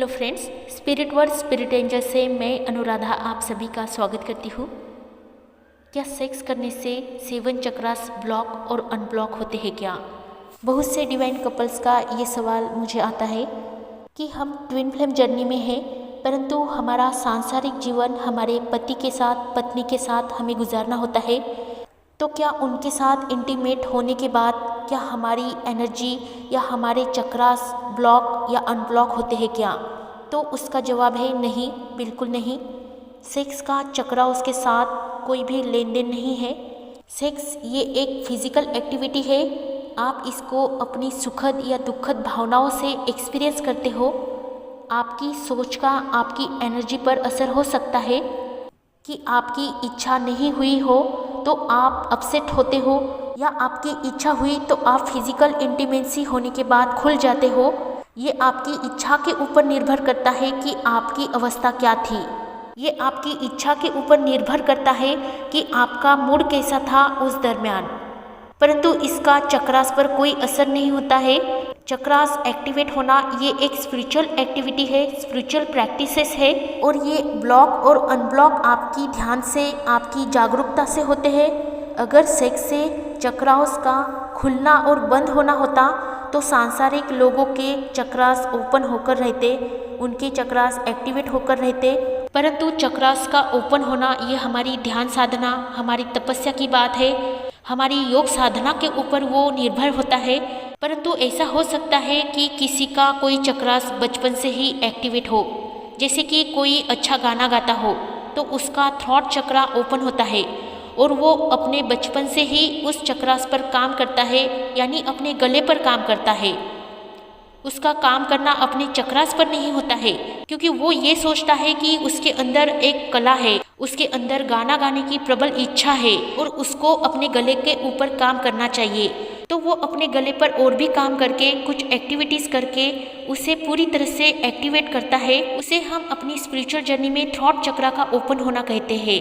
Hello friends, spirit word spirit angel से मैं अनुराधा आप सभी का स्वागत करती हूँ। क्या सेक्स करने से 7 चक्रास ब्लॉक और अनब्लॉक होते हैं क्या? बहुत से डिवाइन कपल्स का ये सवाल मुझे आता है कि हम ट्विन फ्लेम जर्नी में हैं, परंतु हमारा सांसारिक जीवन हमारे पति के साथ पत्नी के साथ हमें गुजारना होता है, तो क्या उनके साथ इंटीमेट होने के बाद क्या हमारी एनर्जी या हमारे चक्रास ब्लॉक या अनब्लॉक होते हैं क्या? तो उसका जवाब है नहीं, बिल्कुल नहीं। सेक्स का चक्रा उसके साथ कोई भी लेन देन नहीं है। सेक्स ये एक फिजिकल एक्टिविटी है। आप इसको अपनी सुखद या दुखद भावनाओं से एक्सपीरियंस करते हो। आपकी सोच का आपकी एनर्जी पर असर हो सकता है कि आपकी इच्छा नहीं हुई हो तो आप अपसेट होते हो, या आपकी इच्छा हुई तो आप फिजिकल इंटीमेसी होने के बाद खुल जाते हो। ये आपकी इच्छा के ऊपर निर्भर करता है कि आपकी अवस्था क्या थी। ये आपकी इच्छा के ऊपर निर्भर करता है कि आपका मूड कैसा था उस दरमियान, परंतु इसका चक्रास पर कोई असर नहीं होता है। चक्रास एक्टिवेट होना ये एक स्पिरिचुअल एक्टिविटी है, स्पिरिचुअल प्रैक्टिसेस है, और ये ब्लॉक और अनब्लॉक आपकी ध्यान से, आपकी जागरूकता से होते हैं। अगर सेक्स से चक्रास का खुलना और बंद होना होता तो सांसारिक लोगों के चक्रास ओपन होकर रहते, उनके चक्रास एक्टिवेट होकर रहते, परंतु चक्रास का ओपन होना ये हमारी ध्यान साधना, हमारी तपस्या की बात है, हमारी योग साधना के ऊपर वो निर्भर होता है। परंतु ऐसा हो सकता है कि किसी का कोई चक्रास बचपन से ही एक्टिवेट हो, जैसे कि कोई अच्छा गाना गाता हो तो उसका थ्रॉट चक्रा ओपन होता है और वो अपने बचपन से ही उस चक्रास पर काम करता है, यानी अपने गले पर काम करता है। उसका काम करना अपने चक्रास पर नहीं होता है, क्योंकि वो ये सोचता है कि उसके अंदर एक कला है, उसके अंदर गाना गाने की प्रबल इच्छा है और उसको अपने गले के ऊपर काम करना चाहिए। तो वो अपने गले पर और भी काम करके, कुछ एक्टिविटीज़ करके उसे पूरी तरह से एक्टिवेट करता है। उसे हम अपनी स्पिरिचुअल जर्नी में थ्रॉट चक्रा का ओपन होना कहते हैं।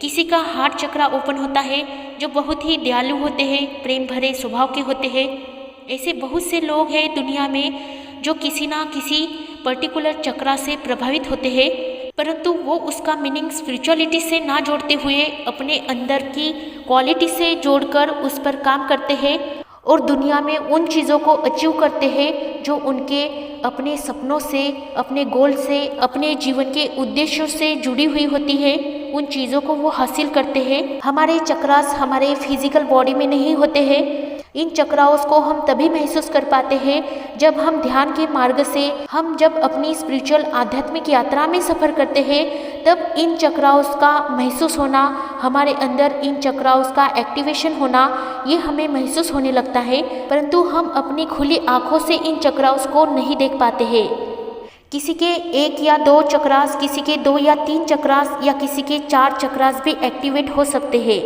किसी का हार्ट चक्रा ओपन होता है जो बहुत ही दयालु होते हैं, प्रेम भरे स्वभाव के होते हैं। ऐसे बहुत से लोग हैं दुनिया में जो किसी ना किसी पर्टिकुलर चक्रा से प्रभावित होते हैं, परंतु वो उसका मीनिंग स्पिरिचुअलिटी से ना जोड़ते हुए अपने अंदर की क्वालिटी से जोड़कर उस पर काम करते हैं और दुनिया में उन चीज़ों को अचीव करते हैं जो उनके अपने सपनों से, अपने गोल से, अपने जीवन के उद्देश्यों से जुड़ी हुई होती है। उन चीज़ों को वो हासिल करते हैं। हमारे चक्रास हमारे फिजिकल बॉडी में नहीं होते हैं। इन चक्राओं को हम तभी महसूस कर पाते हैं जब हम ध्यान के मार्ग से, हम जब अपनी स्पिरिचुअल आध्यात्मिक यात्रा में सफ़र करते हैं, तब इन चक्राओं का महसूस होना, हमारे अंदर इन चक्राओं का एक्टिवेशन होना, ये हमें महसूस होने लगता है। परंतु हम अपनी खुली आँखों से इन चक्राओं को नहीं देख पाते हैं। किसी के 1 या 2 चक्रास, किसी के 2 या 3 चक्रास या किसी के 4 चक्रास भी एक्टिवेट हो सकते हैं।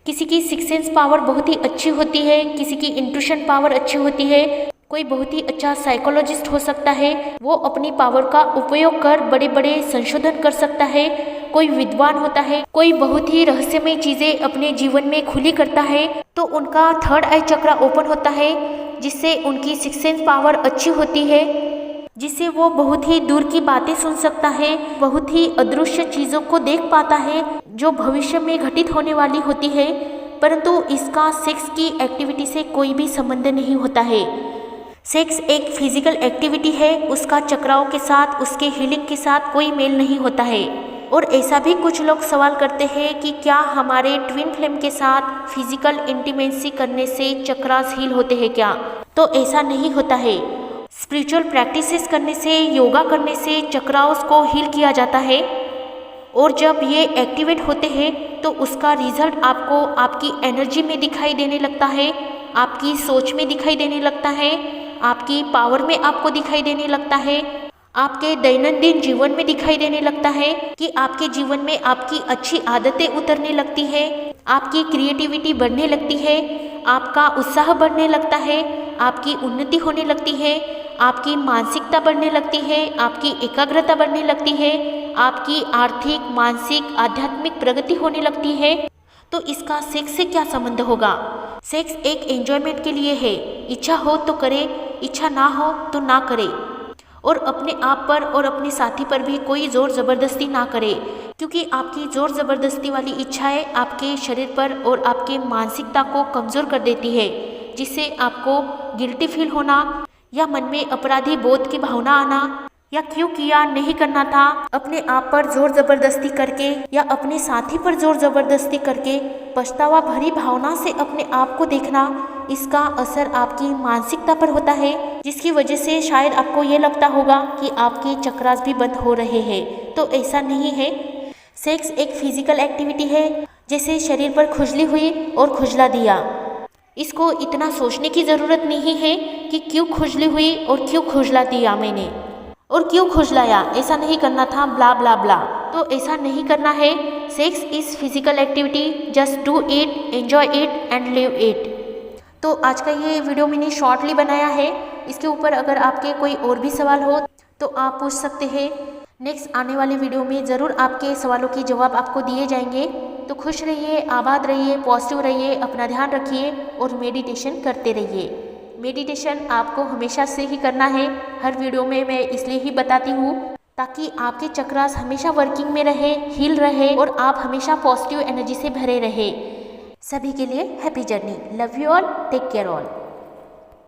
किसी की सिक्स सेंस पावर बहुत ही अच्छी होती है, किसी की इंट्यूशन पावर अच्छी होती है, कोई बहुत ही अच्छा साइकोलॉजिस्ट हो सकता है, वो अपनी पावर का उपयोग कर बड़े बड़े संशोधन कर सकता है। कोई विद्वान होता है, कोई बहुत ही रहस्यमय चीज़ें अपने जीवन में खुली करता है, तो उनका 3rd आई चक्रा ओपन होता है, जिससे उनकी सिक्स सेंस पावर अच्छी होती है, जिससे वो बहुत ही दूर की बातें सुन सकता है, बहुत ही अदृश्य चीज़ों को देख पाता है जो भविष्य में घटित होने वाली होती है। परंतु इसका सेक्स की एक्टिविटी से कोई भी संबंध नहीं होता है। सेक्स एक फिजिकल एक्टिविटी है, उसका चक्राओं के साथ, उसके हीलिंग के साथ कोई मेल नहीं होता है। और ऐसा भी कुछ लोग सवाल करते हैं कि क्या हमारे ट्विन फ्लेम के साथ फिजिकल इंटीमेसी करने से चक्रास हील होते हैं क्या? तो ऐसा नहीं होता है। स्पिरिचुअल प्रैक्टिसेस करने से, योगा करने से चक्राओं को हील किया जाता है, और जब ये एक्टिवेट होते हैं तो उसका रिजल्ट आपको आपकी एनर्जी में दिखाई देने लगता है, आपकी सोच में दिखाई देने लगता है, आपकी पावर में आपको दिखाई देने लगता है, आपके दैनंदिन जीवन में दिखाई देने लगता है कि आपके जीवन में आपकी अच्छी आदतें उतरने लगती है, आपकी क्रिएटिविटी बढ़ने लगती है, आपका उत्साह बढ़ने लगता है, आपकी उन्नति होने लगती है, आपकी मानसिकता बढ़ने लगती है, आपकी एकाग्रता बढ़ने लगती है, आपकी आर्थिक, मानसिक, आध्यात्मिक प्रगति होने लगती है। तो इसका सेक्स से क्या संबंध होगा? सेक्स एक एंजॉयमेंट के लिए है। इच्छा हो तो करे, इच्छा ना हो तो ना करे। और अपने आप पर और अपने साथी पर भी कोई ज़ोर ज़बरदस्ती ना करे, क्योंकि आपकी ज़ोर ज़बरदस्ती वाली इच्छाएं आपके शरीर पर और आपके मानसिकता को कमज़ोर कर देती है, जिससे आपको गिल्टी फील होना या मन में अपराधी बोध की भावना आना या क्यों किया, नहीं करना था, अपने आप पर जोर जबरदस्ती करके या अपने साथी पर जोर जबरदस्ती करके पछतावा भरी भावना से अपने आप को देखना, इसका असर आपकी मानसिकता पर होता है, जिसकी वजह से शायद आपको ये लगता होगा कि आपके चक्रास भी बंद हो रहे हैं। तो ऐसा नहीं है। सेक्स एक फिजिकल एक्टिविटी है, जैसे शरीर पर खुजली हुई और खुजला दिया। इसको इतना सोचने की ज़रूरत नहीं है कि क्यों खुजली हुई और क्यों खुजला दिया मैंने और क्यों खुजलाया, ऐसा नहीं करना था, ब्ला ब्ला ब्ला। तो ऐसा नहीं करना है। Sex is physical activity, just do it, enjoy it and live it. तो आज का ये वीडियो मैंने शॉर्टली बनाया है। इसके ऊपर अगर आपके कोई और भी सवाल हो तो आप पूछ सकते हैं। नेक्स्ट आने वाले वीडियो में ज़रूर आपके सवालों के जवाब आपको दिए जाएंगे। तो खुश रहिए, आबाद रहिए, पॉजिटिव रहिए, अपना ध्यान रखिए और मेडिटेशन करते रहिए। मेडिटेशन आपको हमेशा से ही करना है। हर वीडियो में मैं इसलिए ही बताती हूँ ताकि आपके चक्रास हमेशा वर्किंग में रहे, हील रहे और आप हमेशा पॉजिटिव एनर्जी से भरे रहे। सभी के लिए happy journey. Love you all, take care all.